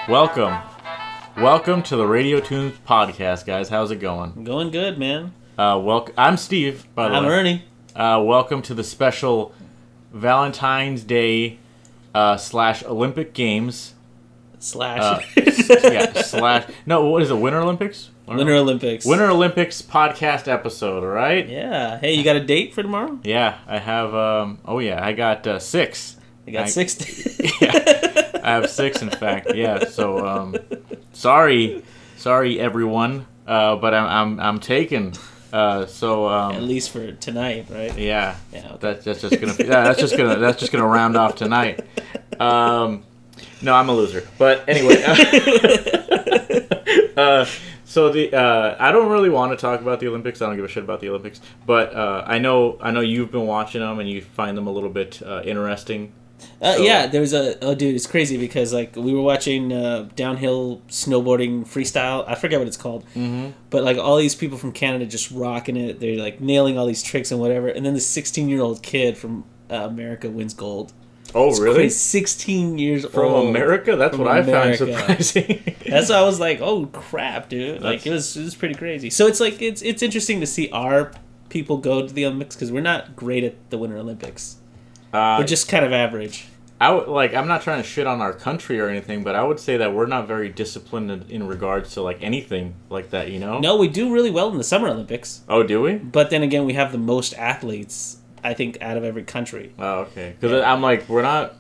Welcome to the Radio Toons podcast, guys. How's it going? Going good, man. I'm Steve, by the way. I'm Ernie. Welcome to the special Valentine's Day / Olympic Games. Slash. No, what is it? Winter Olympics? Winter Olympics. Winter Olympics podcast episode, all right? Yeah. Hey, you got a date for tomorrow? Yeah, I have, I got 6. You got 6? Yeah, I have 6, in fact. Yeah, so, sorry everyone, but I'm taken. At least for tonight, right? Yeah. Yeah. Okay. That's just gonna round off tonight. No, I'm a loser. But anyway, I don't really want to talk about the Olympics. I don't give a shit about the Olympics. But I know you've been watching them and you find them a little bit interesting. Yeah, there was dude, it's crazy because like we were watching downhill snowboarding freestyle. I forget what it's called, but like all these people from Canada just rocking it. They're like nailing all these tricks and whatever. And then the 16-year-old kid from America wins gold. Oh, it's really? Crazy. 16 years from old. America? That's what I found surprising. That's why I was like, oh crap, dude! Like it was pretty crazy. So it's like it's interesting to see our people go to the Olympics because we're not great at the Winter Olympics. We're just kind of average. I'm not trying to shit on our country or anything, but I would say that we're not very disciplined in regards to like anything like that, you know? No, we do really well in the Summer Olympics. Oh, do we? But then again, we have the most athletes, I think, out of every country. Oh, okay. Because I'm like, we're not...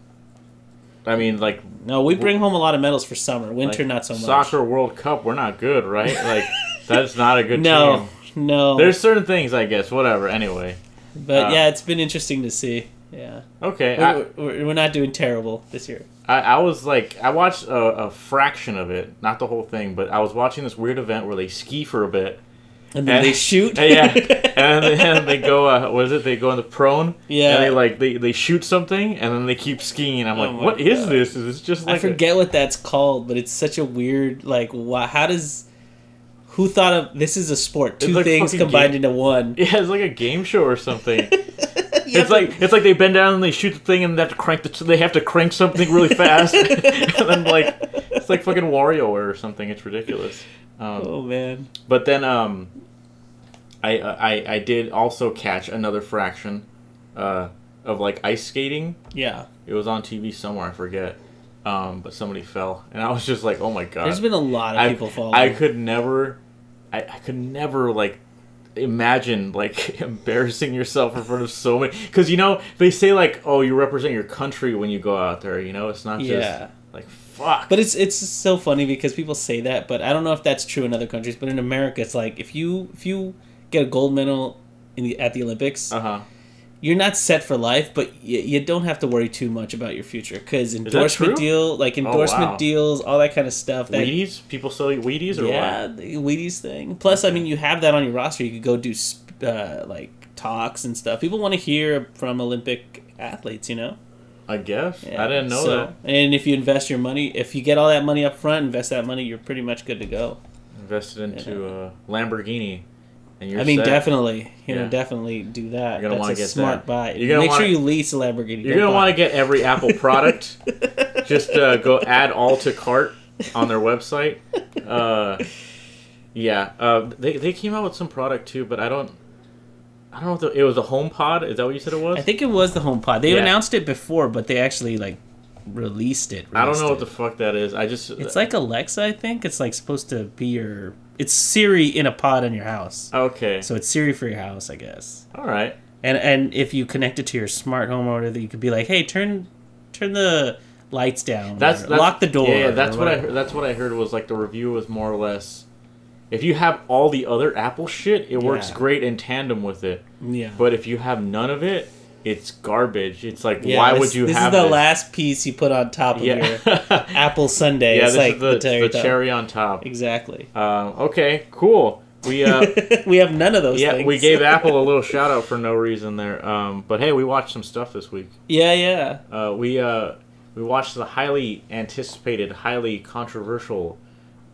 I mean, like... No, we bring home a lot of medals for summer. Winter, like, not so much. Soccer World Cup, we're not good, right? Like, that's not a good team. No. There's certain things, I guess. Whatever. Anyway. But yeah, it's been interesting to see. Yeah. Okay. We're not doing terrible this year. I was like, I watched a fraction of it, not the whole thing, but I was watching this weird event where they ski for a bit. And then they shoot? Yeah. And then they go, what is it? They go in the prone. Yeah. And they shoot something, and then they keep skiing. I'm like, what is this? Is this just like... I forget what that's called, but it's such a weird, like, how does... Who thought of... This is a sport. Two like things combined into one. Yeah, it's like a game show or something. It's like they bend down and they shoot the thing and they have to crank something really fast. And then like it's like fucking WarioWare or something. It's ridiculous. Oh man. But then I did also catch another fraction of like ice skating. Yeah. It was on TV somewhere, I forget. But somebody fell and I was just like, "Oh my god." There's been a lot of people falling. I could never like imagine like embarrassing yourself in front of so many, because you know they say like, oh, you represent your country when you go out there, you know. It's not just like fuck. But it's so funny because people say that, but I don't know if that's true in other countries, but in America it's like if you get a gold medal at the Olympics, you're not set for life, but you don't have to worry too much about your future because endorsement deals, all that kind of stuff. Wheaties? People sell Wheaties or what? Yeah, the Wheaties thing. Plus, I mean, you have that on your roster. You could go do like talks and stuff. People want to hear from Olympic athletes, you know? I guess. Yeah. I didn't know that. And if you invest your money, if you get all that money up front, invest that money, you're pretty much good to go. Invest it into Lamborghini. I mean, definitely, definitely do that. You're gonna want to get smart buy. Make sure you lease a Lamborghini. You're gonna want to get every Apple product. Just go add all to cart on their website. They came out with some product too, but I don't know if it was a HomePod. Is that what you said it was? I think it was the HomePod. They announced it before, but they actually like released it. I don't know what the fuck that is. It's like Alexa. I think it's like supposed to be your. It's Siri in a pod in your house. Okay. So it's Siri for your house, I guess. All right. And if you connect it to your smart home or whatever, you could be like, hey, turn the lights down. That's lock the door. Yeah, that's what I heard. That's what I heard was like the review was more or less. If you have all the other Apple shit, it works great in tandem with it. Yeah. But if you have none of it, it's garbage. It's like, why would you have this? This is the last piece you put on top of your Apple sundae. Yeah, it's like the cherry on top. Exactly. Okay, cool. We we have none of those things. Yeah, we gave Apple a little shout out for no reason there. But hey, we watched some stuff this week. Yeah. We watched the highly anticipated, highly controversial,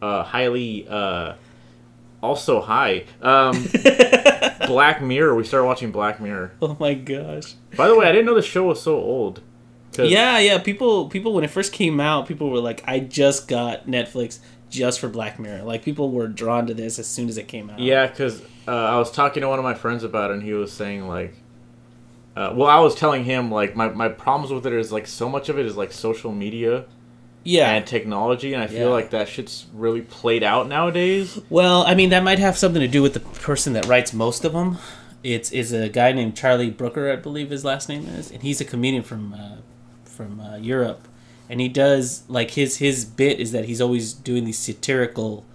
also high Black Mirror. We started watching Black Mirror. Oh my gosh. By the way, I didn't know the show was so old. Yeah. People when it first came out, people were like, I just got Netflix just for Black Mirror. Like, people were drawn to this as soon as it came out. Yeah, because I was talking to one of my friends about it, and he was saying, like... well, I was telling him, like, my problems with it is, like, so much of it is, like, social media... Yeah. And technology, and I feel like that shit's really played out nowadays. Well, I mean, that might have something to do with the person that writes most of them. It's a guy named Charlie Brooker, I believe his last name is, and he's a comedian from Europe, and he does, like, his bit is that he's always doing these satirical,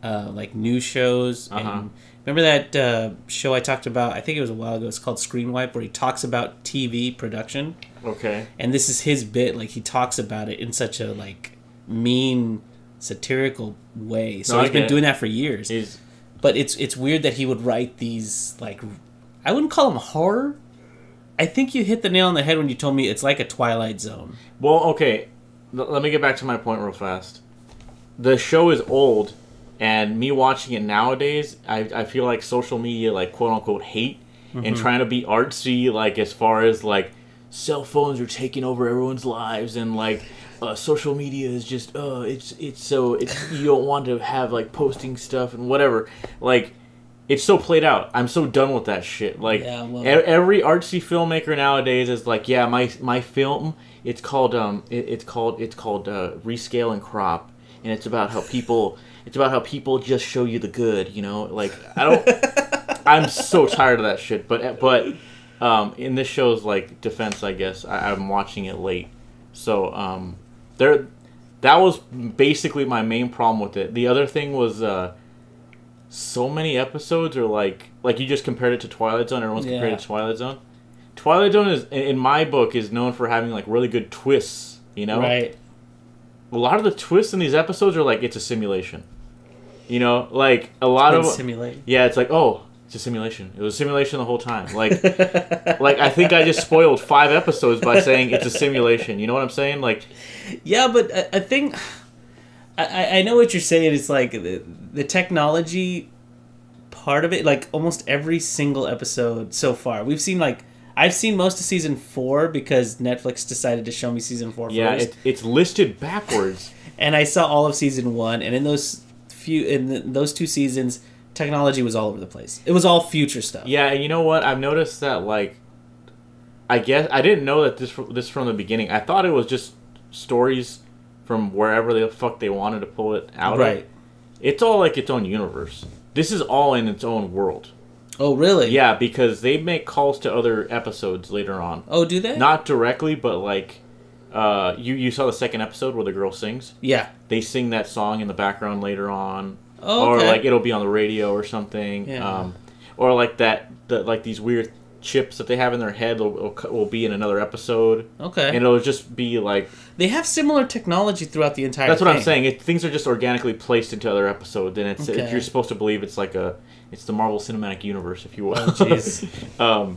like, news shows. And remember that show I talked about? I think it was a while ago. It's called Screen Wipe, where he talks about TV production. Okay. And this is his bit. Like, he talks about it in such a, like, mean, satirical way. So he's been doing that for years. But it's weird that he would write these, like, I wouldn't call them horror. I think you hit the nail on the head when you told me it's like a Twilight Zone. Well, okay. Let me get back to my point real fast. The show is old, and me watching it nowadays, I feel like social media, like, quote-unquote hate, and trying to be artsy, like, as far as, like, cell phones are taking over everyone's lives, and like social media is just it's you don't want to have like posting stuff and whatever. Like, it's so played out. I'm so done with that shit. Like, every artsy filmmaker nowadays is like, yeah, my film, it's called Rescale and Crop, and it's about how people just show you the good, you know. Like, I'm so tired of that shit. But in this show's, like, defense, I guess, I'm watching it late. So, that was basically my main problem with it. The other thing was, so many episodes are, like you just compared it to Twilight Zone. Everyone's compared it to Twilight Zone. Twilight Zone is, in my book, is known for having, like, really good twists, you know? Right. A lot of the twists in these episodes are, like, it's a simulation. You know? Like, a lot of... simulate. Yeah, it's like, oh... It's a simulation. It was a simulation the whole time. Like, I think I just spoiled 5 episodes by saying it's a simulation. You know what I'm saying? Like, yeah, but I think I know what you're saying. It's like the technology part of it. Like, almost every single episode so far, we've seen, like, I've seen most of season 4 because Netflix decided to show me season 4 first. Yeah, it's listed backwards. And I saw all of season 1, and in those 2 seasons, technology was all over the place. It was all future stuff. Yeah, and you know what? I've noticed that, like, I guess I didn't know that this from the beginning. I thought it was just stories from wherever the fuck they wanted to pull it out of. It's all like its own universe. This is all in its own world. Oh, really? Yeah, because they make calls to other episodes later on. Oh, do they? Not directly, but, like, you saw the second episode where the girl sings? Yeah. They sing that song in the background later on. Oh, okay. Or, like, it'll be on the radio or something. Yeah. Or, like, like, these weird chips that they have in their head will be in another episode. Okay. And it'll just be, like... They have similar technology throughout the entire That's what thing. I'm saying. Things are just organically placed into other episodes, and you're supposed to believe it's like it's the Marvel Cinematic Universe, if you will. Oh, jeez.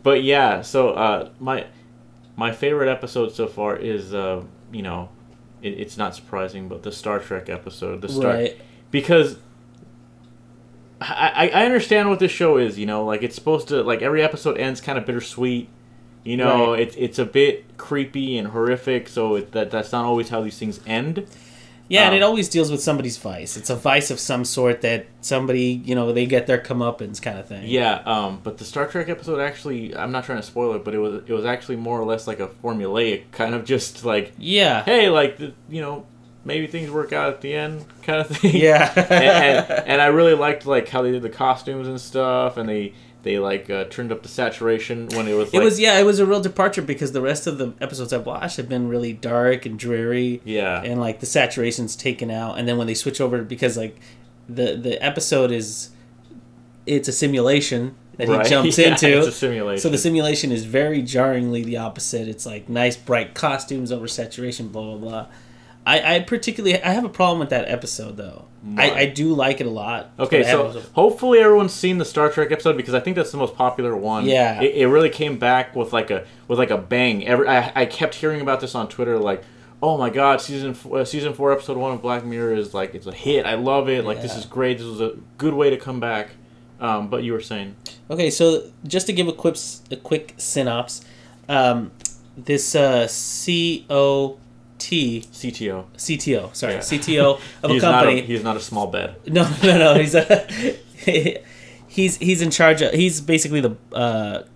But, yeah, so my favorite episode so far is, you know, it's not surprising, but the Star Trek episode. Right. Because I understand what this show is, you know, like, it's supposed to, like, every episode ends kind of bittersweet, you know, it's a bit creepy and horrific, so that's not always how these things end. Yeah, and it always deals with somebody's vice. It's a vice of some sort that somebody, you know, they get their comeuppance kind of thing. Yeah, but the Star Trek episode actually, I'm not trying to spoil it, but it was actually more or less like a formulaic kind of just like, yeah, hey, like, you know, maybe things work out at the end kind of thing. Yeah. and I really liked, like, how they did the costumes and stuff, and they like turned up the saturation when it was like... It was a real departure because the rest of the episodes I've watched have been really dark and dreary. Yeah. And, like, the saturation's taken out, and then when they switch over, because, like, the episode it's a simulation that he jumps into. It's a simulation. So the simulation is very jarringly the opposite. It's like nice bright costumes over saturation, blah blah blah. I have a problem with that episode though. I do like it a lot. Okay, so hopefully everyone's seen the Star Trek episode because I think that's the most popular one. Yeah, it really came back with like a bang. I kept hearing about this on Twitter, like, oh my god, season 4 episode 1 of Black Mirror is like, it's a hit. I love it. Like, this is great. This was a good way to come back. But you were saying. Okay, so just to give a quick synopsis. this CTO, sorry, CTO of a company. He's not a small bed. No. He's he's in charge of. He's basically the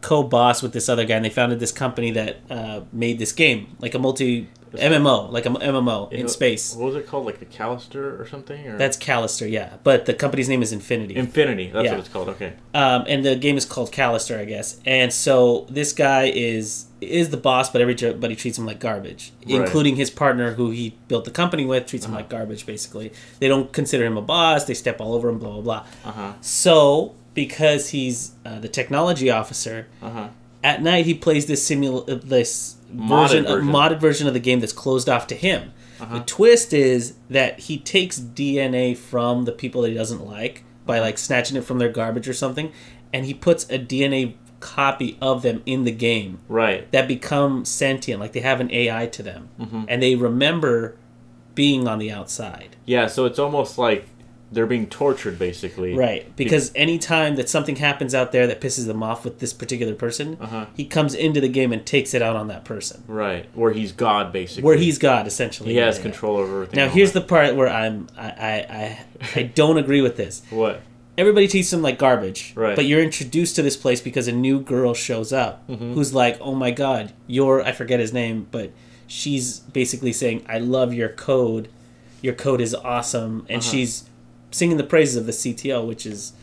co-boss with this other guy, and they founded this company that made this game, like a MMO in space. What was it called? Like the Callister or something? Or? That's Callister, yeah. But the company's name is Infinity. Infinity, that's what it's called. Okay. And the game is called Callister, I guess. And so this guy is the boss, but everybody treats him like garbage, including his partner, who he built the company with, treats him like garbage. Basically, they don't consider him a boss. They step all over him. Blah blah blah. So because he's the technology officer, at night he plays this modded version of the game that's closed off to him. The twist is that he takes DNA from the people that he doesn't like by like snatching it from their garbage or something, and he puts a DNA copy of them in the game. Right. That become sentient, like they have an AI to them, and they remember being on the outside. Yeah, so it's almost like they're being tortured, basically. Right, because anytime that something happens out there that pisses them off with this particular person, he comes into the game and takes it out on that person. Right, where he's God, basically. Where he's God, essentially. He has control over everything. Now, here's the part where I don't agree with this. What? Everybody treats him like garbage, right? But you're introduced to this place because a new girl shows up who's like, oh my God, I forget his name, but she's basically saying, I love your code. Your code is awesome. And she's singing the praises of the CTO, which is,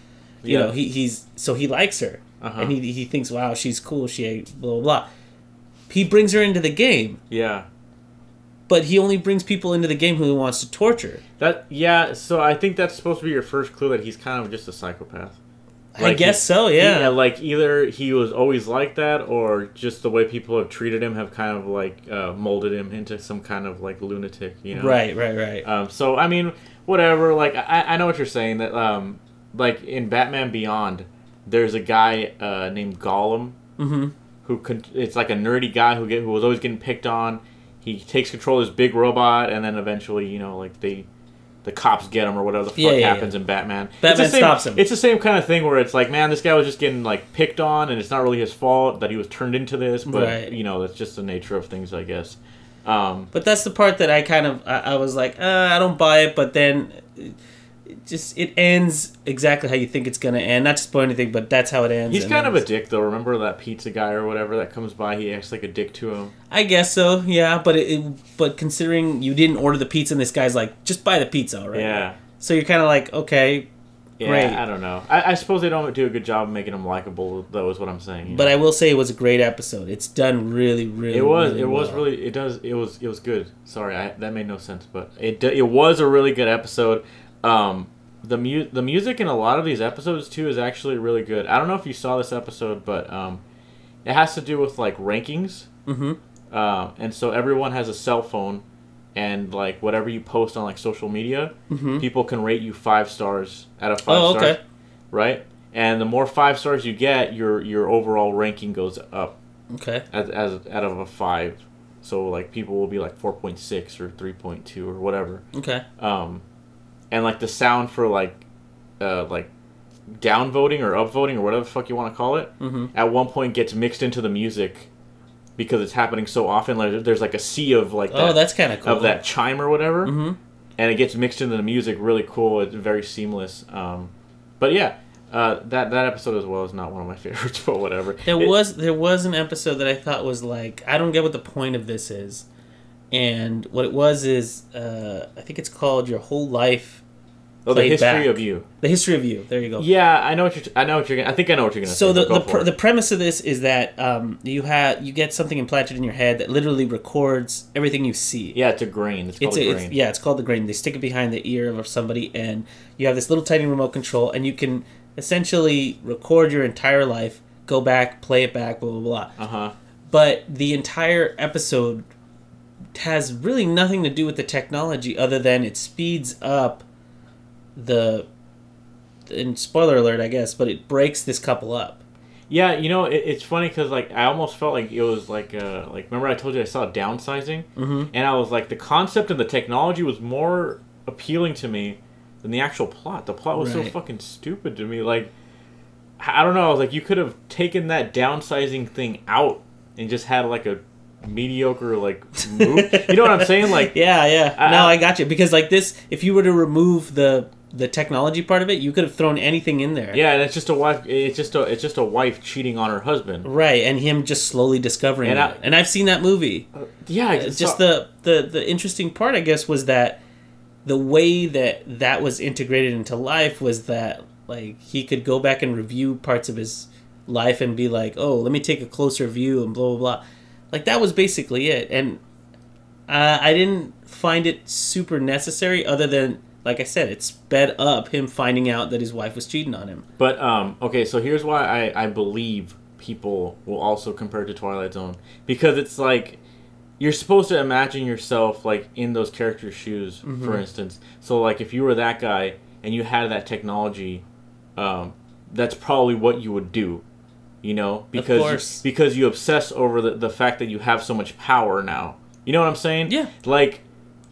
you know, he likes her. And he thinks, wow, she's cool. She blah, blah, blah. He brings her into the game. Yeah. But he only brings people into the game who he wants to torture. So I think that's supposed to be your first clue that he's kind of just a psychopath. Like I guess so, yeah. Like either he was always like that, or just the way people have treated him have kind of like molded him into some kind of like lunatic, you know? Right. So I mean, whatever. Like I know what you're saying. That like in Batman Beyond, there's a guy named Gollum it's like a nerdy guy who was always getting picked on. He takes control of this big robot, and then eventually, you know, like the cops get him or whatever the fuck happens in Batman. Batman stops him. It's the same kind of thing where it's like, man, this guy was just getting like picked on, and it's not really his fault that he was turned into this, but you know, that's just the nature of things, I guess. But that's the part that I was like, I don't buy it, but then it ends exactly how you think it's gonna end. Not to spoil anything, but that's how it ends. He's kind of a dick, though. Remember that pizza guy or whatever that comes by? He acts like a dick to him. I guess so, yeah. But considering you didn't order the pizza, and this guy's like, just buy the pizza, all right? Yeah. So you're kind of like, okay, great. I don't know. I suppose they don't do a good job of making him likable, though, is what I'm saying. But I will say it was a great episode. It's done really, really. It was. Really it was well. really. It does. It was good. Sorry, that made no sense, but it was a really good episode. The music in a lot of these episodes too is actually really good. I don't know if you saw this episode, but it has to do with like rankings. And so everyone has a cell phone, and like whatever you post on like social media, people can rate you 5 stars out of 5 stars. Right? And the more 5 stars you get, your overall ranking goes up. Okay. As out of a 5. So like people will be like 4.6 or 3.2 or whatever. Okay. And like the sound for like downvoting or upvoting or whatever the fuck you want to call it, at one point gets mixed into the music because it's happening so often. Like there's like a sea of like that, that's kind of cool, of that chime or whatever, and it gets mixed into the music. Really cool. It's very seamless. But yeah, that episode as well is not one of my favorites, but whatever. There was an episode that I thought was like, I don't get what the point of this is, and what it was is I think it's called Your Whole Life. Oh, the history of you. The history of you. There you go. Yeah, I know what you're gonna. I think I know what you're gonna say. So the premise of this is that you get something implanted in your head that literally records everything you see. Yeah, it's a grain. It's called a grain. It's called the grain. They stick it behind the ear of somebody, and you have this little tiny remote control, and you can essentially record your entire life, go back, play it back, blah blah blah. But the entire episode has really nothing to do with the technology other than it speeds up and spoiler alert, I guess, but it breaks this couple up. Yeah, you know, it's funny because like I almost felt like it was like remember I told you I saw downsizing, and I was like, the concept of the technology was more appealing to me than the actual plot. The plot was so fucking stupid to me. Like, I don't know. I was like, you could have taken that downsizing thing out and just had like a mediocre like move. You know what I'm saying? Like yeah. I got you, because like this, if you were to remove the technology part of it, you could have thrown anything in there. Yeah, and it's just a wife. It's just a wife cheating on her husband. Right, and him just slowly discovering it. And I've seen that movie. Just the interesting part, I guess, was that the way that was integrated into life was that like he could go back and review parts of his life and be like, oh, let me take a closer view and blah blah blah. Like that was basically it, and I didn't find it super necessary, other than, like I said, it sped up him finding out that his wife was cheating on him. But, okay, so here's why I believe people will also compare it to Twilight Zone. Because it's like, you're supposed to imagine yourself, like, in those characters' shoes, for instance. So, like, if you were that guy and you had that technology, that's probably what you would do, you know? Because you obsess over the fact that you have so much power now. You know what I'm saying? Yeah. Like,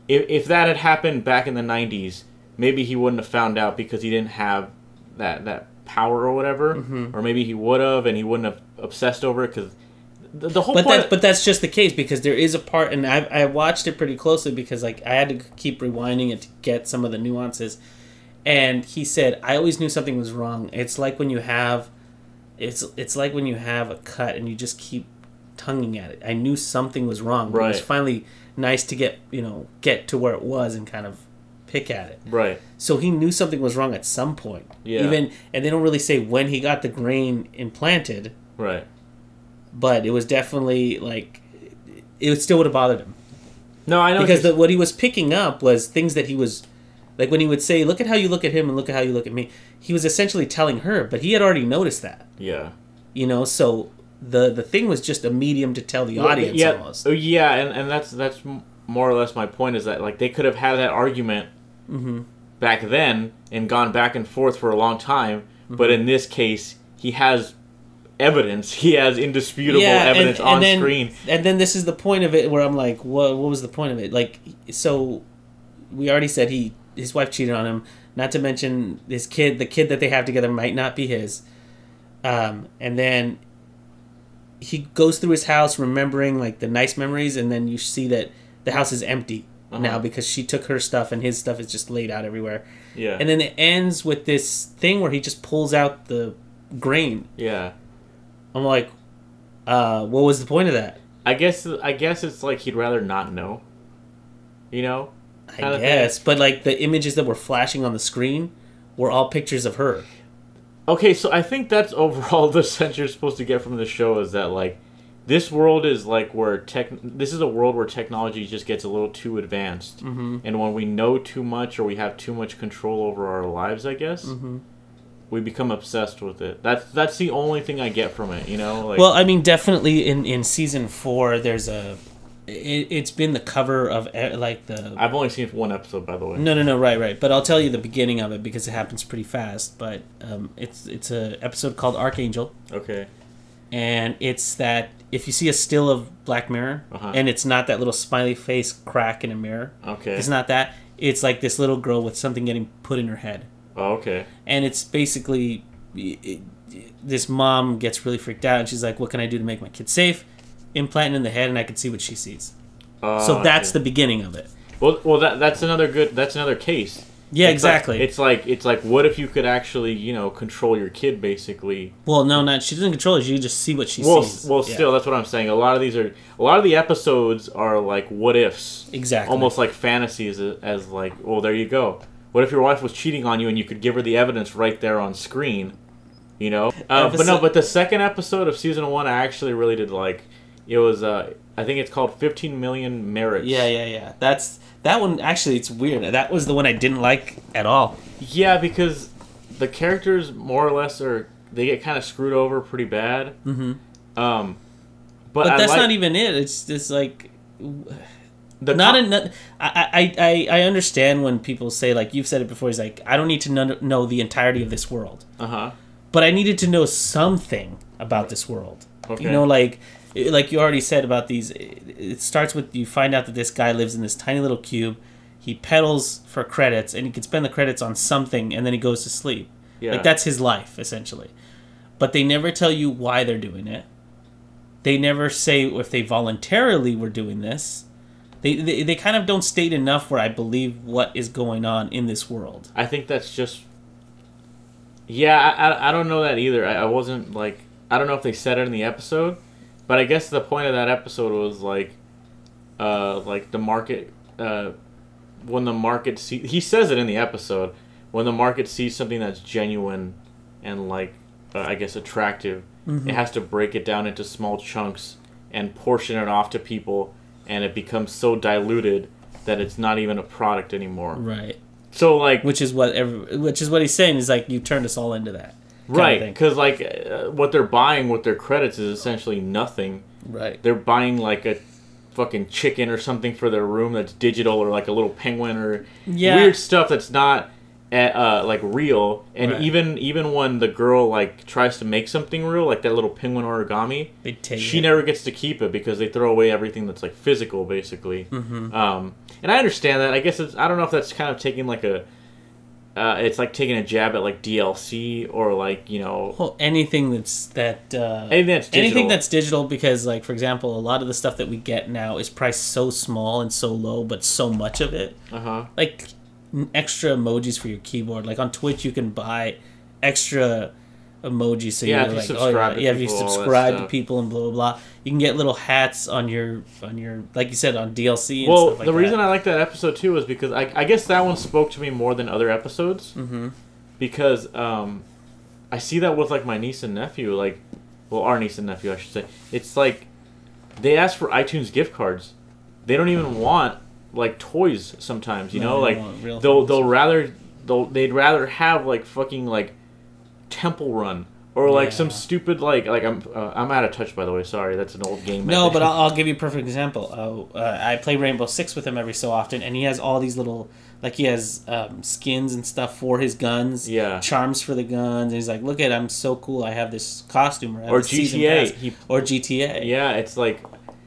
if that had happened back in the 90s, maybe he wouldn't have found out because he didn't have that power or whatever. Or maybe he would have, and he wouldn't have obsessed over it, because the whole point... But that's just the case, because there is a part, and I watched it pretty closely because like I had to keep rewinding it to get some of the nuances. And he said, I always knew something was wrong. It's like when you have... It's like when you have a cut and you just keep tonguing at it. I knew something was wrong, but it was finally nice to get to where it was and kind of pick at it. Right. So he knew something was wrong at some point. Yeah. And they don't really say when he got the grain implanted. Right. But it was definitely like, it still would have bothered him. No, I know. Because what he was picking up was things that he was, like when he would say, look at how you look at him and look at how you look at me. He was essentially telling her, but he had already noticed that. Yeah. You know, so the thing was just a medium to tell the audience almost. Yeah, and that's more or less my point, is that like they could have had that argument back then and gone back and forth for a long time, but in this case he has evidence. He has indisputable evidence on screen. And then this is the point of it where I'm like, what was the point of it? Like, so we already said his wife cheated on him, not to mention his kid, the kid that they have together might not be his. And then he goes through his house remembering like the nice memories, and then you see that the house is empty now because she took her stuff and his stuff is just laid out everywhere. Yeah. And then it ends with this thing where he just pulls out the grain. Yeah. I'm like, what was the point of that? I guess it's like he'd rather not know. You know? I guess. But like the images that were flashing on the screen were all pictures of her. Okay, so I think that's overall the sense you're supposed to get from the show, is that like this world is like where this is a world where technology just gets a little too advanced, and when we know too much or we have too much control over our lives, I guess, we become obsessed with it. That's the only thing I get from it, you know. Like, well, I mean, definitely in season 4, there's it's been the cover of like the... I've only seen one episode, by the way. No, right. But I'll tell you the beginning of it because it happens pretty fast. But it's a episode called Archangel. Okay. And it's that if you see a still of Black Mirror, and it's not that little smiley face crack in a mirror. Okay. It's not that. It's like this little girl with something getting put in her head. Oh, okay. And it's basically... this mom gets really freaked out, and she's like, what can I do to make my kid safe? Implant in the head, and I can see what she sees. So that's the beginning of it. Well, that's another case. Yeah, exactly. It's like what if you could actually, you know, control your kid, basically? Well, no, she doesn't control it. You just see what she sees. Well, still, that's what I'm saying. A lot of the episodes are like what ifs. Exactly. Almost like fantasies, as like, well, there you go. What if your wife was cheating on you and you could give her the evidence right there on screen? You know. But the second episode of season 1, I actually really did like. It was, I think it's called 15 Million Merits. Yeah. That one, actually, it's weird. That was the one I didn't like at all. Yeah, because the characters, more or less, they get kind of screwed over pretty bad. But that's not even it. It's just like... I understand when people say, like, you've said it before, he's like, I don't need to know the entirety of this world. But I needed to know something about this world. Okay. You know, like you already said about these, it starts with you find out that this guy lives in this tiny little cube. He peddles for credits, and he can spend the credits on something, and then he goes to sleep. Yeah. Like, that's his life, essentially. But they never tell you why they're doing it. they never say if they voluntarily were doing this. They kind of don't state enough where I believe what is going on in this world. I think that's just... Yeah, I don't know that either. I wasn't, like... I don't know if they said it in the episode, but I guess the point of that episode was, like the market... when the market he says it in the episode, when the market sees something that's genuine and, like, I guess attractive, it has to break it down into small chunks and portion it off to people, and it becomes so diluted that it's not even a product anymore. Right. So, like... Which is what he's saying, is, like, you turned us all into that. Right, because, like, what they're buying with their credits is essentially nothing. Right. They're buying, like, a fucking chicken or something for their room that's digital, or, like, a little penguin, or weird stuff that's not... like real, and right. even when the girl like tries to make something real, like that little penguin origami, she never gets to keep it because they throw away everything that's like physical, basically. And I understand that. I guess I don't know if that's kind of taking like a, it's like taking a jab at like DLC or like, you know, well, anything that's digital, because like, for example, a lot of the stuff that we get now is priced so small and so low, but so much of it, like extra emojis for your keyboard. Like on Twitch, you can buy extra emojis. So you're like, if you subscribe to people and blah blah blah, you can get little hats on your like you said, on DLC. And stuff like the reason I like that episode too is because I guess that one spoke to me more than other episodes. Because I see that with like my niece and nephew, like, well, our niece and nephew, I should say. It's like they ask for iTunes gift cards. They don't even want like toys sometimes, you know, like they'd rather have like fucking like Temple Run or like some stupid like I'm out of touch, by the way, sorry, that's an old game. No, but I'll give you a perfect example. I play Rainbow Six with him every so often, and he has all these little, like, he has skins and stuff for his guns, charms for the guns, and he's like, look at, I'm so cool, I have this costume, or GTA, or GTA. Yeah, it's like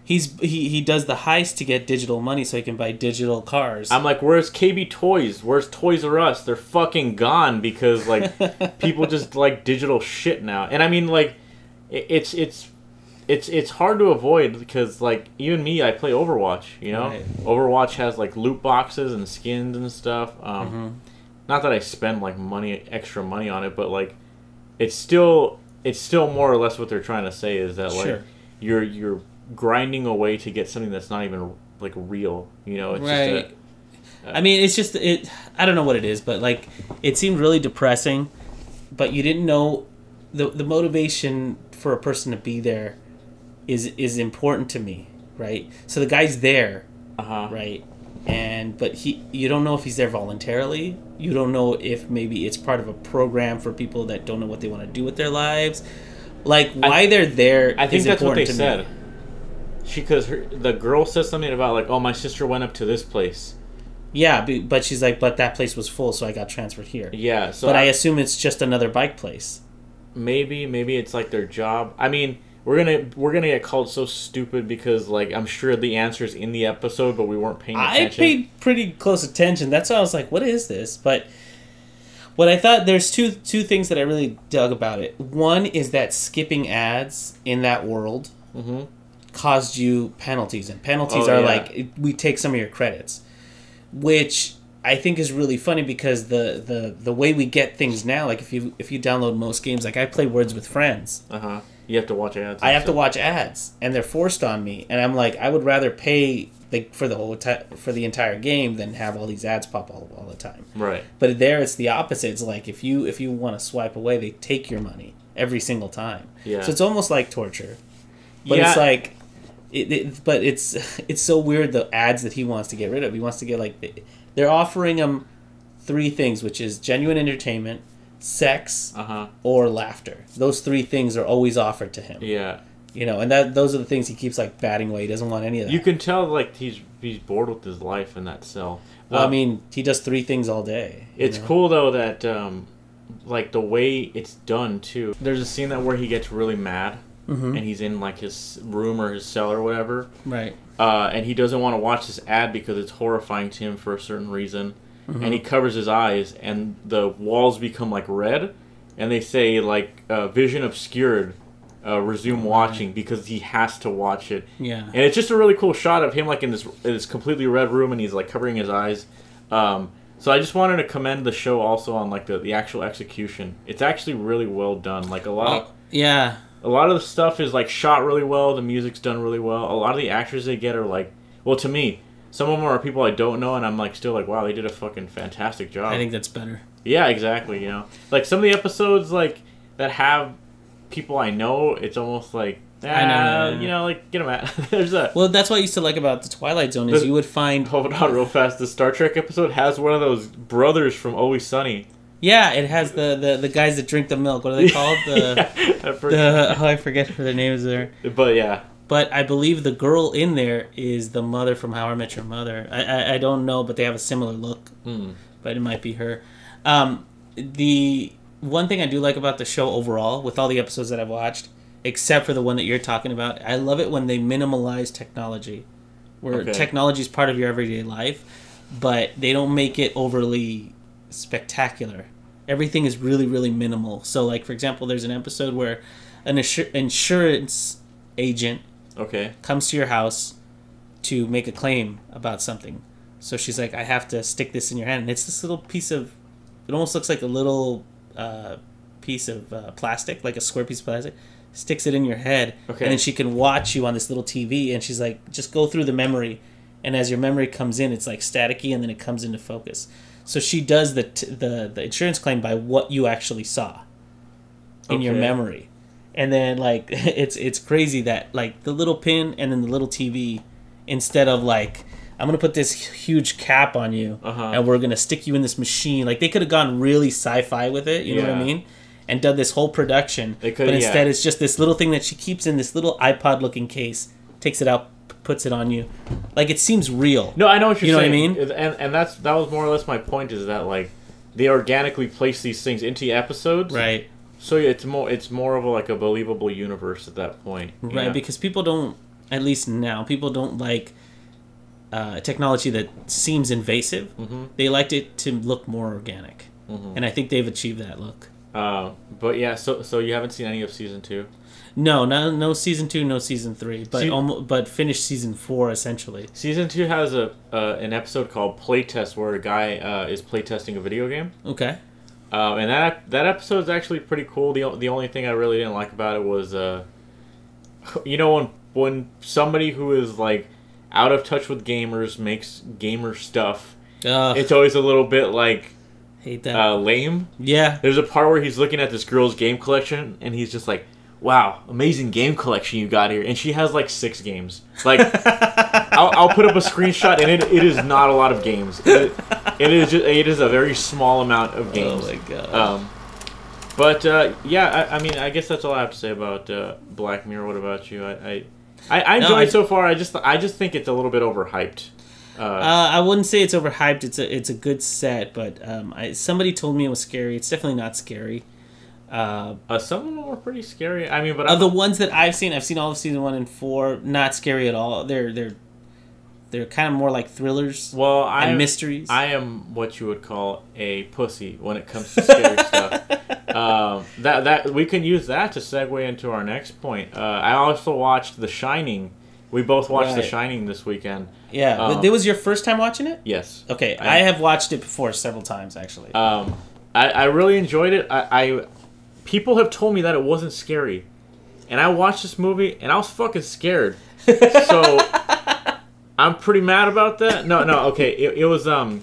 he does the heist to get digital money so he can buy digital cars. I'm like, where's KB Toys? Where's Toys R Us? They're fucking gone because like people just like digital shit now. And I mean, like, it's hard to avoid because like even me, I play Overwatch. You know, Overwatch has like loot boxes and skins and stuff. Not that I spend like extra money on it, but like it's still more or less what they're trying to say is that like you're grinding away to get something that's not even like real, you know. It's just I mean, it's just I don't know what it is, but like it seemed really depressing. But you didn't know the motivation for a person to be there is important to me, right? So the guy's there, right? But you don't know if he's there voluntarily. You don't know if maybe it's part of a program for people that don't know what they want to do with their lives. Like why they're there. I think is that's what they to said. Me. Because the girl says something about like, oh, my sister went up to this place. Yeah, but she's like, but that place was full, so I got transferred here. Yeah, so but I assume it's just another bike place. Maybe it's like their job. I mean, we're gonna get called so stupid because like I'm sure the answer's in the episode, but we weren't paying attention. I paid pretty close attention. That's why I was like, what is this? But what I thought, there's two things that I really dug about it. One is that skipping ads in that world caused you penalties, and penalties are like, we take some of your credits, which I think is really funny because the way we get things now, like if you download most games, like I play Words with Friends, you have to watch ads. I have to watch ads, and they're forced on me, and I'm like, I would rather pay for the entire game than have all these ads pop all the time. Right. But there it's the opposite. It's like if you want to swipe away, they take your money every single time. Yeah. So it's almost like torture. But it's like but it's so weird, the ads that he wants to get rid of. He wants to get like they're offering him three things, which is genuine entertainment, sex, or laughter. Those three things are always offered to him. Yeah. You know, and those are the things he keeps like batting away. He doesn't want any of that. You can tell like he's bored with his life in that cell. Well, I mean, he does three things all day. It's cool though that like the way it's done too. There's a scene that where he gets really mad. And he's in like his room or his cell or whatever. Right. And he doesn't want to watch this ad because it's horrifying to him for a certain reason. And he covers his eyes and the walls become like red. And they say like vision obscured. resume watching because he has to watch it. Yeah. And it's just a really cool shot of him like in this completely red room, and he's like covering his eyes. So I just wanted to commend the show also on like the actual execution. It's actually really well done. Like a lot of the stuff is like shot really well. The music's done really well. A lot of the actors they get are like, well, to me, some of them are people I don't know, and I'm like still like, wow, they did a fucking fantastic job. I think that's better. Yeah, exactly. You know, like some of the episodes like that have people I know, it's almost like, you know, like get them at. Well, that's what I used to like about the Twilight Zone is you would find. Hold on, real fast. The Star Trek episode has one of those brothers from Always Sunny. Yeah, it has the guys that drink the milk. What are they called? I forget what their names are. But yeah. But I believe the girl in there is the mother from How I Met Your Mother. I don't know, but they have a similar look. But it might be her. The one thing I do like about the show overall, with all the episodes that I've watched, except for the one that you're talking about, I love it when they minimalize technology. Where technology is part of your everyday life, but they don't make it overly spectacular. Everything is really, really minimal. So, like, for example, there's an episode where an insurance agent comes to your house to make a claim about something. So she's like, I have to stick this in your hand. And it's this little piece of, it almost looks like a little piece of plastic, like a square piece of plastic. Sticks it in your head. And then she can watch you on this little TV. And she's like, just go through the memory. And as your memory comes in, it's like staticky, and then it comes into focus. So she does the insurance claim by what you actually saw in your memory. And then, like, it's crazy that, like, the little pin and then the little TV, instead of, like, I'm going to put this huge cap on you, and we're going to stick you in this machine. Like, they could have gone really sci-fi with it, you know what I mean? And done this whole production. But instead, it's just this little thing that she keeps in this little iPod-looking case, takes it out, puts it on you. Like, it seems real. No, I know what you're saying. You know what I mean? And that was more or less my point, is that, like, they organically place these things into episodes. Right. So it's more of a believable universe at that point. Right, because people don't, at least now, people don't like technology that seems invasive. They liked it to look more organic. And I think they've achieved that look. But yeah, so you haven't seen any of season 2? No season 2, no season 3, but finished season 4 essentially. Season 2 has an episode called Playtest, where a guy is playtesting a video game. Okay. And that episode is actually pretty cool. The only thing I really didn't like about it was, you know, when somebody who is like out of touch with gamers makes gamer stuff, it's always a little bit like. Hate that. Lame. Yeah. There's a part where he's looking at this girl's game collection, and he's just like, wow, amazing game collection you got here. And she has like 6 games. Like, I'll put up a screenshot, and it is not a lot of games. It is a very small amount of games. Oh my god. But yeah, I mean, I guess that's all I have to say about Black Mirror. What about you? I enjoy it so far. I just think it's a little bit overhyped. I wouldn't say it's overhyped. It's a good set, but somebody told me it was scary. It's definitely not scary. Some of them were pretty scary. I mean, but of the ones that I've seen all of season 1 and 4. Not scary at all. They're kind of more like thrillers. Well, and mysteries. I am what you would call a pussy when it comes to scary stuff. That we can use that to segue into our next point. I also watched The Shining. We both watched The Shining this weekend. Yeah, but it was your first time watching it? Yes. Okay, I have watched it before several times, actually. I really enjoyed it. People have told me that it wasn't scary. And I watched this movie, and I was fucking scared. So, I'm pretty mad about that. No, okay. It was a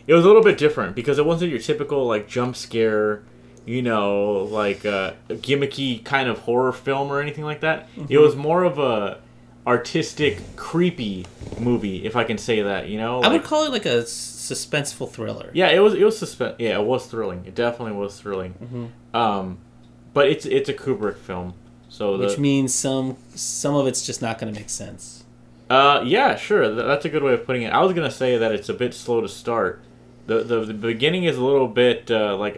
little bit different, because it wasn't your typical, like, jump scare, you know, like, gimmicky kind of horror film or anything like that. It was more of a artistic, creepy movie, if I can say that, you know? I would call it like a suspenseful thriller. Yeah, it was yeah, it was thrilling. It definitely was thrilling. But it's a Kubrick film. So which means some of it's just not going to make sense. Yeah, sure. That's a good way of putting it. I was going to say that it's a bit slow to start. The beginning is a little bit like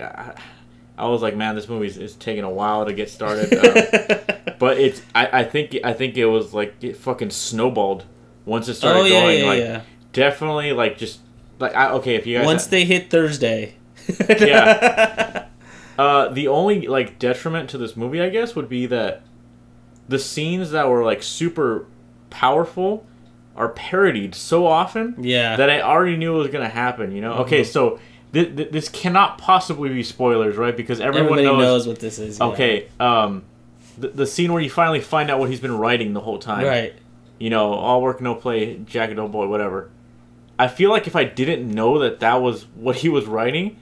I was like, man, this movie is taking a while to get started. But I think it was like it fucking snowballed once it started going. Yeah. Definitely, like, just like okay, if you guys once they hit Thursday. Yeah. The only like detriment to this movie, I guess, would be that the scenes that were like super powerful are parodied so often that I already knew it was going to happen, you know? Mm-hmm. Okay, so this cannot possibly be spoilers, right? Because everybody knows what this is. Okay, the scene where you finally find out what he's been writing the whole time. Right. You know, all work, no play, Jack and boy, whatever. I feel like if I didn't know that was what he was writing,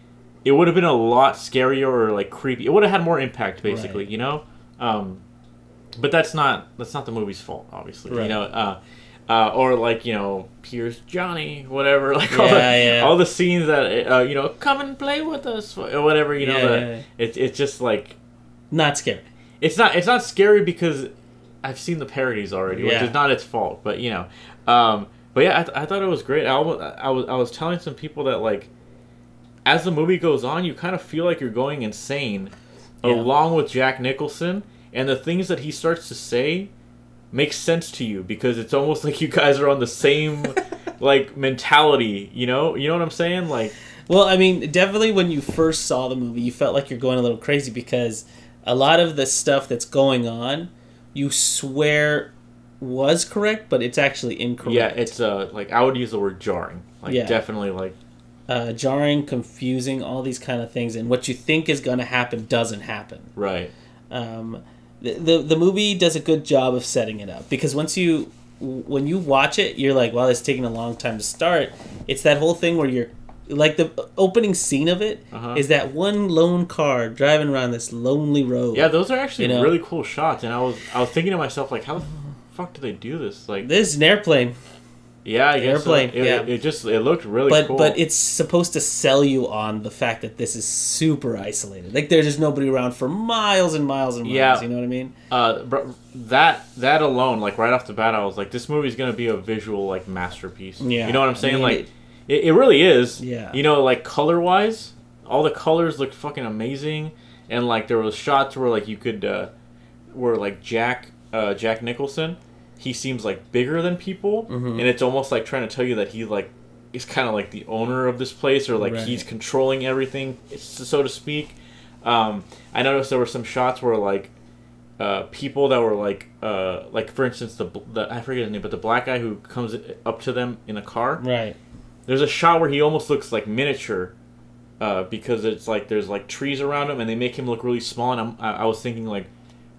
it would have been a lot scarier or like creepy. It would have had more impact, basically, you know? But that's not the movie's fault, obviously. Right. You know, or like, you know, here's Johnny, whatever, like all the scenes that you know, come and play with us or whatever, you know, it's just like not scary. It's not scary because I've seen the parodies already, which is not its fault, but you know, but yeah, I thought it was great. I was telling some people that like as the movie goes on, you kind of feel like you're going insane along with Jack Nicholson, and the things that he starts to say makes sense to you because it's almost like you guys are on the same like mentality, you know what I'm saying? Like, well, I mean, definitely when you first saw the movie, you felt like you're going a little crazy because a lot of the stuff that's going on, you swear was correct, but it's actually incorrect. Yeah, it's like I would use the word jarring. Like definitely like jarring, confusing, all these kind of things, and what you think is going to happen doesn't happen. Right. The movie does a good job of setting it up because when you watch it, you're like, wow, it's taking a long time to start. It's that whole thing where you're like the opening scene of it is that one lone car driving around this lonely road. Yeah, those are actually really cool shots, and I was thinking to myself like, how the fuck do they do this? Like, this is an airplane. Yeah, I guess airplane. So. It looked really cool. But it's supposed to sell you on the fact that this is super isolated. Like there's just nobody around for miles and miles and miles. Yeah. You know what I mean? That alone, like right off the bat, I was like, this movie's gonna be a visual like masterpiece. Yeah. You know what I'm saying? I mean, like it really is. Yeah. You know, like color wise, all the colors look fucking amazing, and like there was shots where like you could, where like Jack Nicholson. He seems like bigger than people, and it's almost like trying to tell you that he like is kind of like the owner of this place, or like he's controlling everything, so to speak. I noticed there were some shots where like people that were like for instance the I forget his name, but the black guy who comes up to them in a car. Right. There's a shot where he almost looks like miniature, because it's like there's like trees around him, and they make him look really small. And I was thinking like,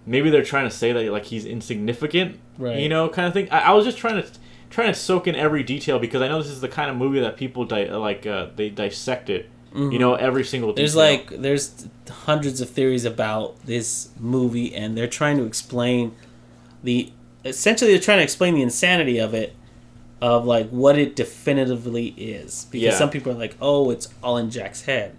maybe they're trying to say that like he's insignificant, you know, kind of thing. I was just trying to soak in every detail because I know this is the kind of movie that people they dissect it, you know, every single detail. There's hundreds of theories about this movie, and they're trying to explain essentially they're trying to explain the insanity of it, of like what it definitively is. Because some people are like, oh, it's all in Jack's head.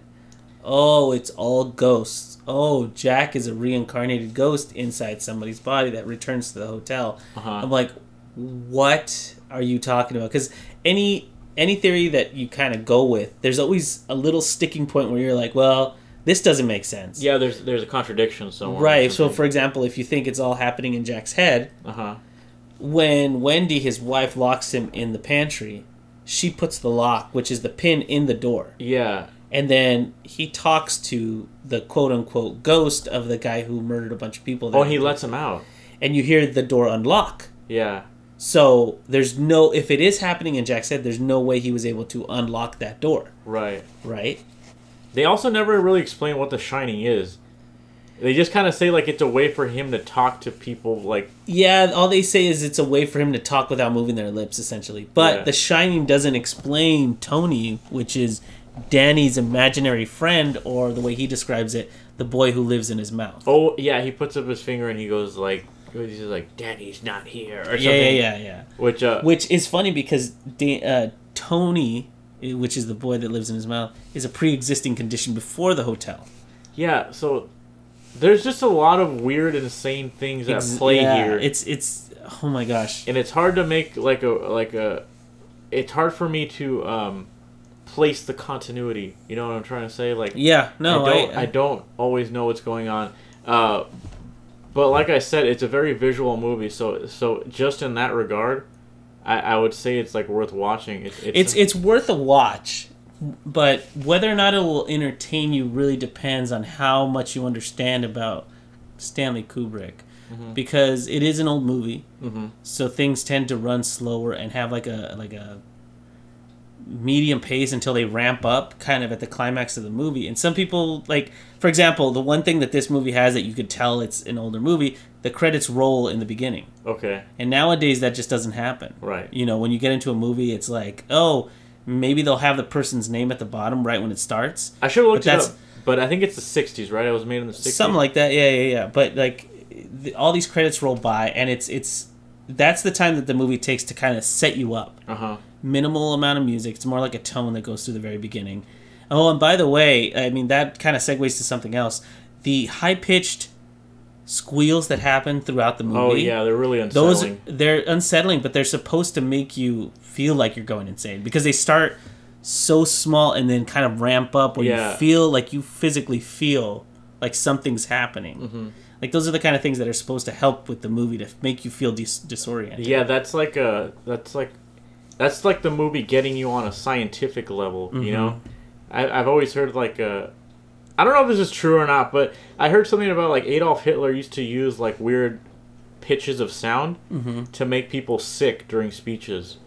Oh, it's all ghosts. Oh, Jack is a reincarnated ghost inside somebody's body that returns to the hotel. I'm like, what are you talking about? Because any theory that you kind of go with, there's always a little sticking point where you're like, well, this doesn't make sense. Yeah, there's a contradiction somewhere. Right. So, for example, if you think it's all happening in Jack's head, when Wendy, his wife, locks him in the pantry, she puts the lock, which is the pin, in the door. Yeah. And then he talks to the quote-unquote ghost of the guy who murdered a bunch of people. Oh, he lets him out. And you hear the door unlock. Yeah. So there's no... If it is happening in Jack's head, there's no way he was able to unlock that door. Right. Right? They also never really explain what the Shining is. They just kind of say, like, it's a way for him to talk to people, like... Yeah, all they say is it's a way for him to talk without moving their lips, essentially. But the Shining doesn't explain Tony, which is... Danny's imaginary friend, or the way he describes it, the boy who lives in his mouth. Oh, yeah, he puts up his finger and he goes like, he's like, Danny's not here, or something. Yeah. Which is funny because Tony, which is the boy that lives in his mouth, is a pre-existing condition before the hotel. Yeah, so there's just a lot of weird, insane things that play here. It's oh my gosh. And it's hard to make it's hard for me to place the continuity. You know what I'm trying to say? Like, I don't always know what's going on. But like I said, it's a very visual movie. So just in that regard, I would say it's like worth watching. It's worth a watch, but whether or not it will entertain you really depends on how much you understand about Stanley Kubrick. because it is an old movie, Mm-hmm. so things tend to run slower and have like a medium pace until they ramp up kind of at the climax of the movie. And some people, like, for example, the one thing that this movie has that you could tell it's an older movie, the credits roll in the beginning. Okay. And nowadays that just doesn't happen. Right. You know, when you get into a movie, it's like, oh, maybe they'll have the person's name at the bottom right when it starts. I should have looked it up, but I think it's the 60s, right? It was made in the 60s. Something like that, yeah. But, like, all these credits roll by, and it's that's the time that the movie takes to kind of set you up. Uh-huh. Minimal amount of music. It's more like a tone that goes through the very beginning. Oh, and by the way, I mean, that kind of segues to something else. The high-pitched squeals that happen throughout the movie. Oh, yeah, they're really unsettling. They're unsettling, but they're supposed to make you feel like you're going insane. Because they start so small and then kind of ramp up where you feel like you physically feel like something's happening. Mm-hmm. Like, those are the kind of things that are supposed to help with the movie to make you feel disoriented. Yeah, that's like the movie getting you on a scientific level, you know? I've always heard, like, I don't know if this is true or not, but I heard something about, like, Adolf Hitler used to use, like, weird pitches of sound to make people sick during speeches.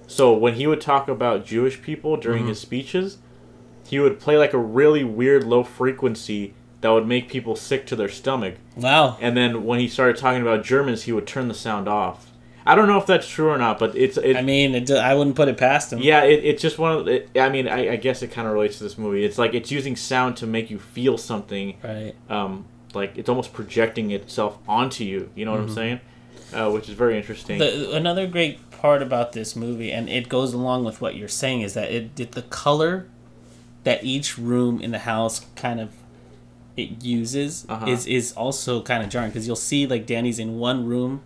So when he would talk about Jewish people during his speeches, he would play, like, a really weird low frequency that would make people sick to their stomach. Wow. And then when he started talking about Germans, he would turn the sound off. I don't know if that's true or not, but I mean, I wouldn't put it past him. Yeah, it's just one of the... I mean, I guess it kind of relates to this movie. It's like it's using sound to make you feel something. Right. Like, it's almost projecting itself onto you. You know what I'm saying? Which is very interesting. Another great part about this movie, and it goes along with what you're saying, is that the color that each room in the house kind of it uses is also kind of jarring, because you'll see, like, Danny's in one room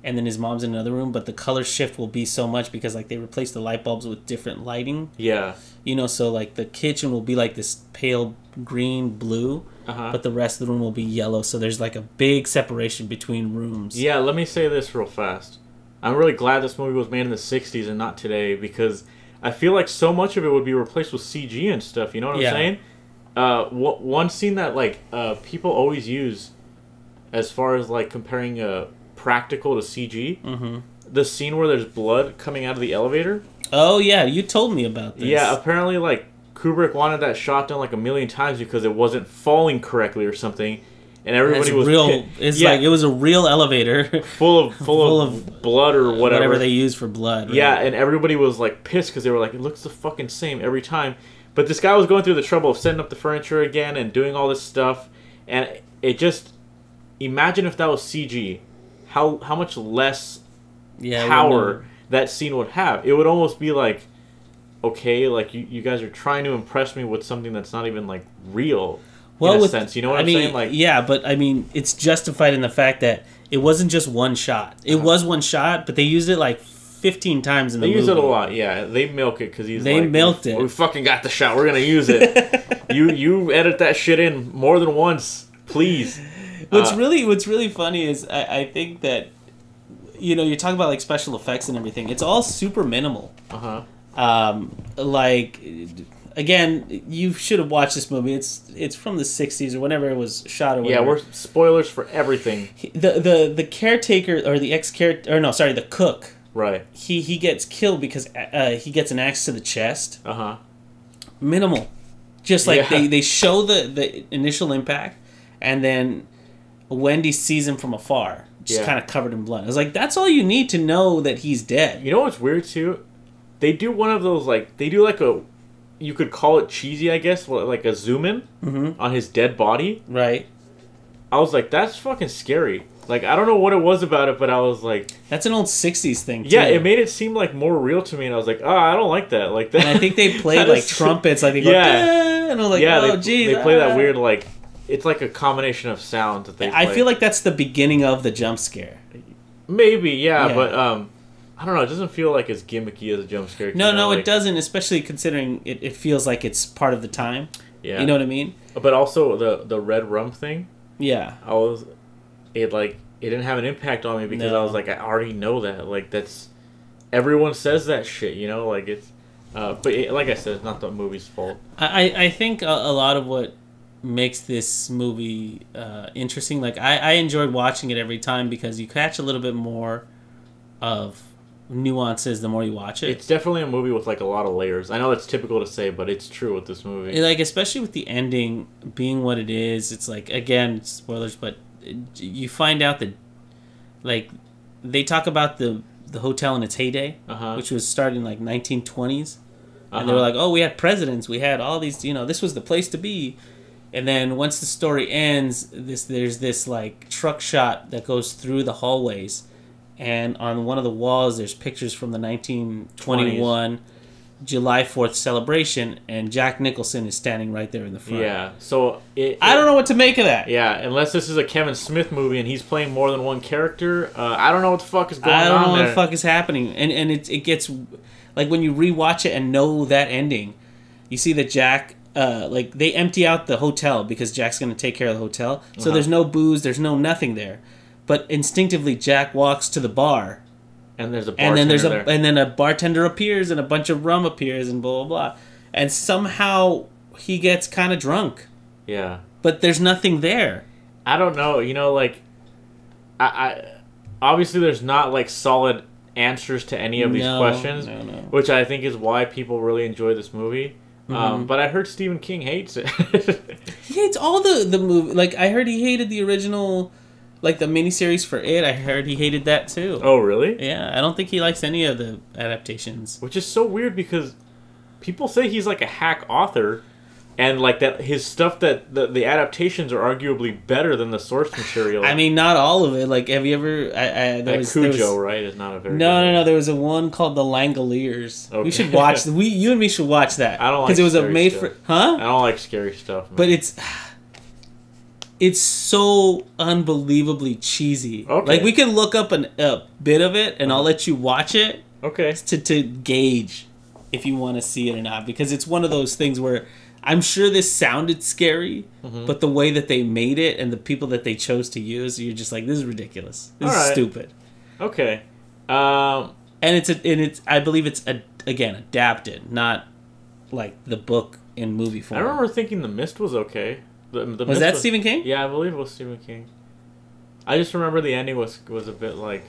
and then his mom's in another room, but the color shift will be so much because, like, they replace the light bulbs with different lighting. Yeah. You know, so, like, the kitchen will be like this pale green blue, but the rest of the room will be yellow, so there's, like, a big separation between rooms. Yeah, let me say this real fast. I'm really glad this movie was made in the 60s and not today, because I feel like so much of it would be replaced with CG and stuff, you know what I'm saying? One scene that, like, people always use as far as, like, comparing practical to CG, the scene where there's blood coming out of the elevator. Oh, yeah, you told me about this. Yeah, apparently, like, Kubrick wanted that shot done, like, a million times because it wasn't falling correctly or something, and everybody was... like, it was a real elevator. full of blood or whatever. Whatever they use for blood. Right? Yeah, and everybody was, like, pissed because they were like, it looks the fucking same every time. But this guy was going through the trouble of setting up the furniture again and doing all this stuff, and it just... Imagine if that was CG. How much less power that scene would have. It would almost be like, okay, like, you guys are trying to impress me with something that's not even, like, real, in a sense. You know what I'm saying? Like, yeah, but, I mean, it's justified in the fact that it wasn't just one shot. It was one shot, but they used it, like, 15 times in the movie. They use it a lot, yeah. They milk it because they milked it. We fucking got the shot. We're going to use it. You edit that shit in more than once, please. What's really funny is I think that, you know, you talk about, like, special effects and everything. It's all super minimal. Like, again, you should have watched this movie. It's from the 60s or whenever it was shot or whatever. Yeah, we're spoilers for everything. The caretaker or the cook. Right. He gets killed because he gets an axe to the chest. Minimal. Just like they show the initial impact, and then Wendy sees him from afar, just kind of covered in blood. I was like, that's all you need to know that he's dead. You know what's weird too? They do one of those, like, you could call it cheesy, I guess, like a zoom in on his dead body. Right. I was like, that's fucking scary. Like, I don't know what it was about it, but I was like... That's an old 60s thing, too. Yeah, it made it seem, like, more real to me, and I was like, I don't like that. Like that. And I think they played, like, trumpets, like, they go, and I was like, oh, geez. They play that weird, like... It's like a combination of sounds that they play. I feel like that's the beginning of the jump scare. Maybe, yeah. But, I don't know, it doesn't feel like as gimmicky as a jump scare. No, it doesn't, especially considering it feels like it's part of the time. Yeah. You know what I mean? But also, the red rum thing... Yeah. It didn't have an impact on me because I was like, I already know that. Like, that's... Everyone says that shit, you know? Like, it's... like I said, it's not the movie's fault. I think a lot of what makes this movie interesting. Like I enjoyed watching it every time because you catch a little bit more of nuances the more you watch it. It's definitely a movie with like a lot of layers. I know that's typical to say, but it's true with this movie. Like especially with the ending being what it is, it's like, again, spoilers, but you find out that like they talk about the hotel in its heyday, which was started in like 1920s. And they were like, oh, we had presidents, we had all these, this was the place to be. And then once the story ends, there's this like truck shot that goes through the hallways, and on one of the walls there's pictures from the 1921 20s. July 4th celebration, and Jack Nicholson is standing right there in the front. Yeah, so I don't know what to make of that. Yeah, unless this is a Kevin Smith movie and he's playing more than one character, I don't know what the fuck is going on. I don't know what the fuck is happening, and it gets like when you rewatch it and know that ending, you see that Jack. Like they empty out the hotel because Jack's going to take care of the hotel. So there's no booze, there's no nothing there. But instinctively Jack walks to the bar, and there's a bartender and then a bartender appears and a bunch of rum appears and blah blah blah. And somehow he gets kind of drunk. Yeah. But there's nothing there. I don't know, like I obviously there's not like solid answers to any of these questions, which I think is why people really enjoy this movie. But I heard Stephen King hates it. He hates all the movie. Like, I heard he hated the original, like, the miniseries for It. I heard he hated that, too. Oh, really? Yeah, I don't think he likes any of the adaptations. Which is so weird because people say he's, like, a hack author, and, like, that his stuff that the adaptations are arguably better than the source material. I mean, not all of it. Like, have you ever... Cujo, right, is not a very... No. There was a one called The Langoliers. Okay. We should watch... You and me should watch that. I don't like scary stuff. Because it was a made for... Huh? I don't like scary stuff. Man. But it's so unbelievably cheesy. Okay. Like, we can look up a bit of it, and I'll let you watch it. Okay. To gauge if you want to see it or not. Because it's one of those things where... I'm sure this sounded scary, but the way that they made it and the people that they chose to use, you're just like, this is ridiculous. This is stupid. Okay. And it's I believe it's again adapted, not like the book in movie form. I remember thinking The Mist was okay. The was Mist that Stephen King? Yeah, I believe it was Stephen King. I just remember the ending was a bit like,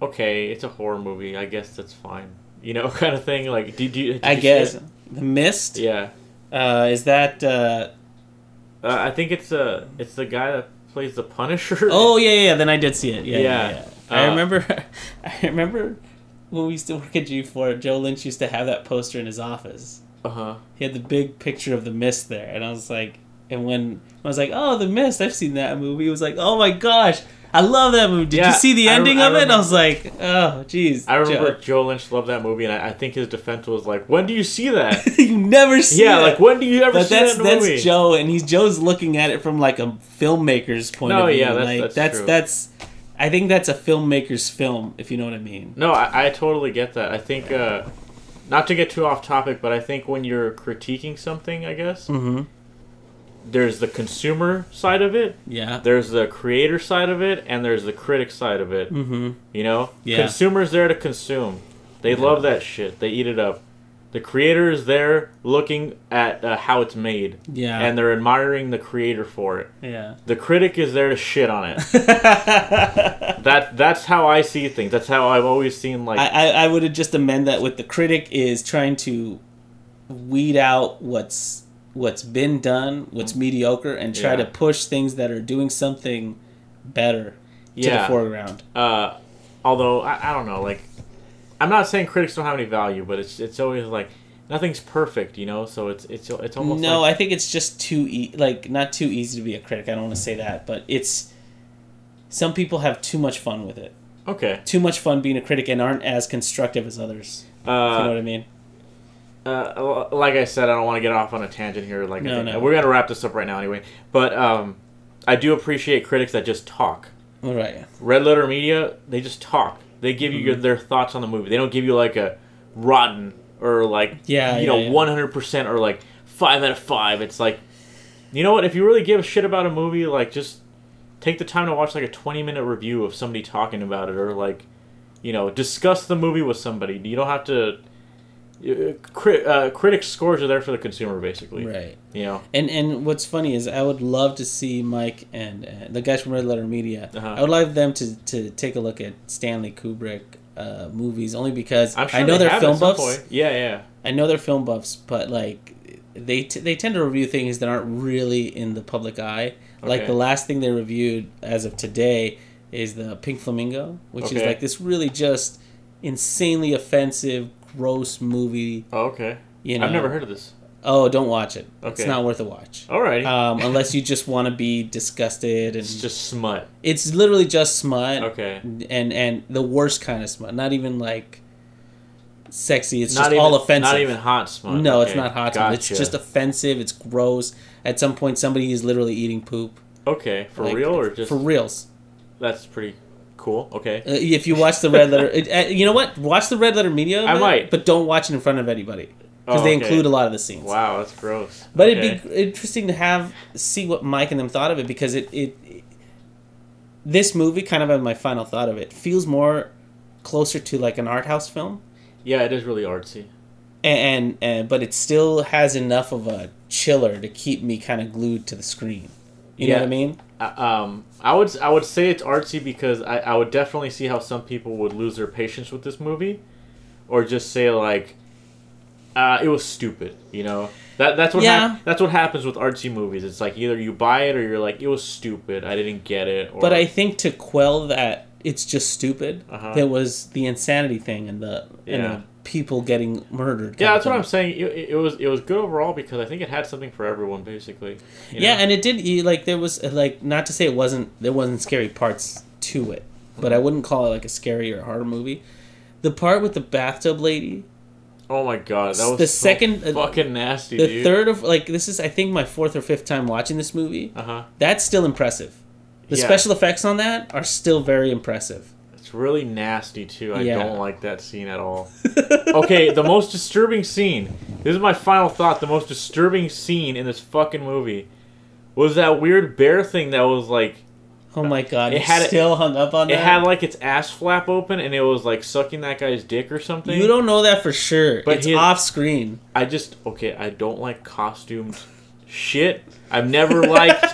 okay, it's a horror movie. I guess that's fine. Kind of thing. Like, did you I guess The Mist. Yeah. Is that? I think it's the guy that plays the Punisher. Oh yeah. Then I did see it. Yeah. I remember. I remember when we used to work at G4. Joe Lynch used to have that poster in his office. He had the big picture of The Mist there, and I was like, and when I was like, oh, The Mist, I've seen that movie. He was like, oh my gosh, I love that movie. Did you see the ending of it? And I was like, oh, jeez. I remember Joe Lynch loved that movie, and I think his defense was like, when do you see that? You never see it. Yeah, like, when do you ever see that in a movie? That's Joe, and Joe's looking at it from, like, a filmaker's point of view. No, yeah, that's true. I think that's a filmmaker's film, if you know what I mean. No, I totally get that. I think, not to get too off topic, but I think when you're critiquing something, I guess, there's the consumer side of it. Yeah. There's the creator side of it, and there's the critic side of it. Yeah. Consumers there to consume. They love that shit. They eat it up. The creator is there looking at how it's made. Yeah. And they're admiring the creator for it. Yeah. The critic is there to shit on it. That's how I see things. That's how I've always seen, like... I would have just amend that with the critic is trying to weed out what's been done, what's mediocre, and try to push things that are doing something better to the foreground. Although, I don't know, like... I'm not saying critics don't have any value, but it's always like nothing's perfect, so it's almost no. I think it's just not too easy to be a critic. I don't want to say that, but it's some people have too much fun with it. Okay. Too much fun being a critic and aren't as constructive as others. If you know what I mean. Like I said, I don't want to get off on a tangent here. Like no. We're gonna wrap this up right now anyway. But I do appreciate critics that just talk. All right. Red letter media, they just talk. They give you their thoughts on the movie. They don't give you like a rotten or like 100% or like 5 out of 5. It's like, you know what? If you really give a shit about a movie, like just take the time to watch like a 20-minute review of somebody talking about it, or like, discuss the movie with somebody. You don't have to, critics' scores are there for the consumer, basically. Right. You know. And what's funny is I would love to see Mike and the guys from Red Letter Media. Uh-huh. I would love them to take a look at Stanley Kubrick movies, only because I'm sure I know they they're have film at some buffs. point. Yeah. I know they're film buffs, but like they tend to review things that aren't really in the public eye. Okay. Like the last thing they reviewed as of today is the Pink Flamingo, which is like this really just insanely offensive, gross movie. Oh, okay. You know? I've never heard of this. Oh, don't watch it. Okay. It's not worth a watch. Alrighty. Unless you just want to be disgusted. And it's just smut. It's literally just smut. Okay. And the worst kind of smut. Not even like sexy. It's not just even, all offensive. Not even hot smut. No, okay. It's not hot Gotcha. smut. It's just offensive. It's gross. At some point, somebody is literally eating poop. Okay. For real or just... For reals. That's pretty... cool. Okay. If you watch the Red Letter, you know what? Watch the Red Letter Media. I might, but don't watch it in front of anybody because they include a lot of the scenes. Wow, that's gross. But it'd be interesting to see what Mike and them thought of it, because this movie, kind of as my final thought of it, feels more closer to like an art house film. Yeah, it is really artsy. And but it still has enough of a chiller to keep me kind of glued to the screen. You know what I mean? I would say it's artsy because I would definitely see how some people would lose their patience with this movie, or just say like, it was stupid. You know, that's what that's what happens with artsy movies. It's like either you buy it or you're like, it was stupid. I didn't get it. Or, but I think to quell that, it's just stupid. There was the insanity thing and the people getting murdered. Yeah, that's what I'm saying. It was good overall because I think it had something for everyone, basically. You know? And it did. Like there was like, not to say there wasn't scary parts to it, but I wouldn't call it like a scary or horror movie. The part with the bathtub lady. Oh my god, that was the second fucking nasty. The third of like this is I think my fourth or fifth time watching this movie. That's still impressive. The special effects on that are still very impressive. It's really nasty too. I don't like that scene at all. Okay, the most disturbing scene. This is my final thought. The most disturbing scene in this fucking movie was that weird bear thing that was like. Oh my god! It had still hung up on that. It had like its ass flap open and it was like sucking that guy's dick or something. You don't know that for sure. But it's off screen. I don't like costumed shit. I've never liked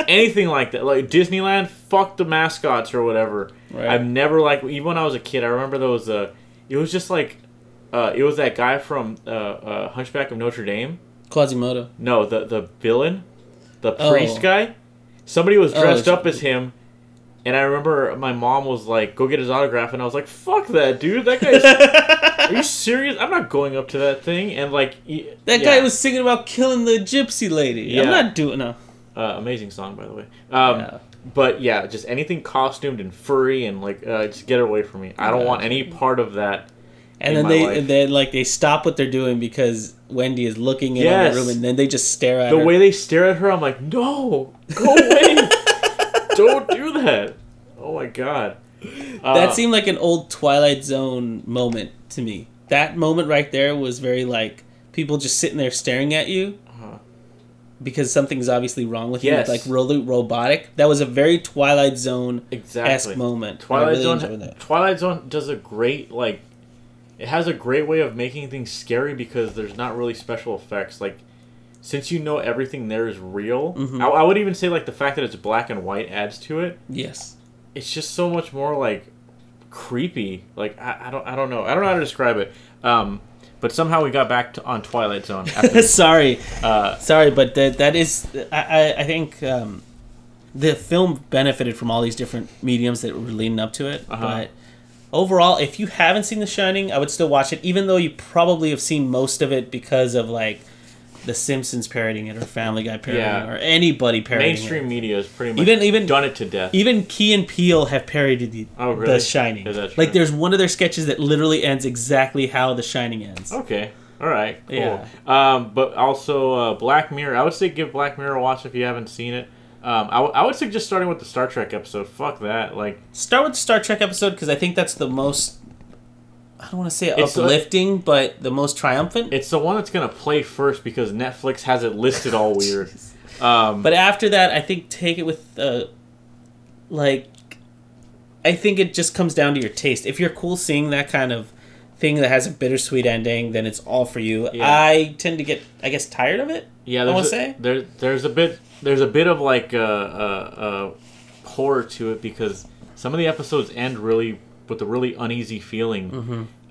anything like that. Like Disneyland, fuck the mascots or whatever. Right. I've never liked. Even when I was a kid, I remember there was it was just like, it was that guy from Hunchback of Notre Dame. Quasimodo. No, the villain, the priest guy. Somebody was dressed up as him, and I remember my mom was like, "Go get his autograph," and I was like, "Fuck that, dude! That guy's are you serious? I'm not going up to that thing." And like that guy was singing about killing the gypsy lady. Yeah. I'm not doing no. Amazing song, by the way. But yeah, just anything costumed and furry and like, just get it away from me. I don't want any part of that. And then they stop what they're doing because Wendy is looking in the room, and then they just stare at her. The way they stare at her, I'm like, no, go away, don't do that. Oh my god, that seemed like an old Twilight Zone moment to me. That moment right there was very like people just sitting there staring at you. Because something's obviously wrong with you, like really robotic. That was a very Twilight Zone-esque moment. Twilight Zone does a great it has a great way of making things scary because there's not really special effects. Like, since you know everything there is real, I would even say like the fact that it's black and white adds to it. Yes, it's just so much more like creepy. Like I don't know how to describe it. But somehow we got back on Twilight Zone. Sorry, but that is I think the film benefited from all these different mediums that were leading up to it. But overall, if you haven't seen The Shining, I would still watch it, even though you probably have seen most of it because of like The Simpsons parodying it or Family Guy parodying it or anybody parodying it. Mainstream media has pretty much even done it to death. Even Key and Peele have parodied The Shining. Is that true? Like there's one of their sketches that literally ends exactly how The Shining ends. Okay. All right. Cool. Yeah. But also Black Mirror. I would say give Black Mirror a watch if you haven't seen it. I would suggest starting with the Star Trek episode. Fuck that. Like, start with the Star Trek episode because I think that's the most, I don't want to say uplifting, but the most triumphant. It's the one that's going to play first because Netflix has it listed all weird. But after that, I think take it with, I think it just comes down to your taste. If you're cool seeing that kind of thing that has a bittersweet ending, then it's all for you. Yeah. I tend to get, I guess, tired of it. Yeah, I want to say there's a bit of like horror to it because some of the episodes end really with a really uneasy feeling.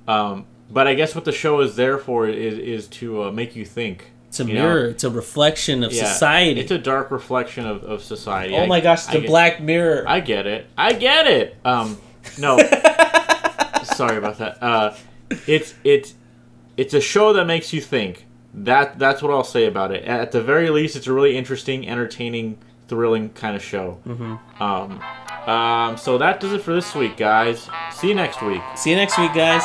Mm-hmm. But I guess what the show is there for is to make you think. It's a mirror. It's a reflection of society. It's a dark reflection of society. Oh my gosh, the Black Mirror. I get it. No. Sorry about that. It's a show that makes you think. That's what I'll say about it. At the very least, it's a really interesting, entertaining, thrilling kind of show. Mm-hmm. So that does it for this week, guys. See you next week. See you next week, guys.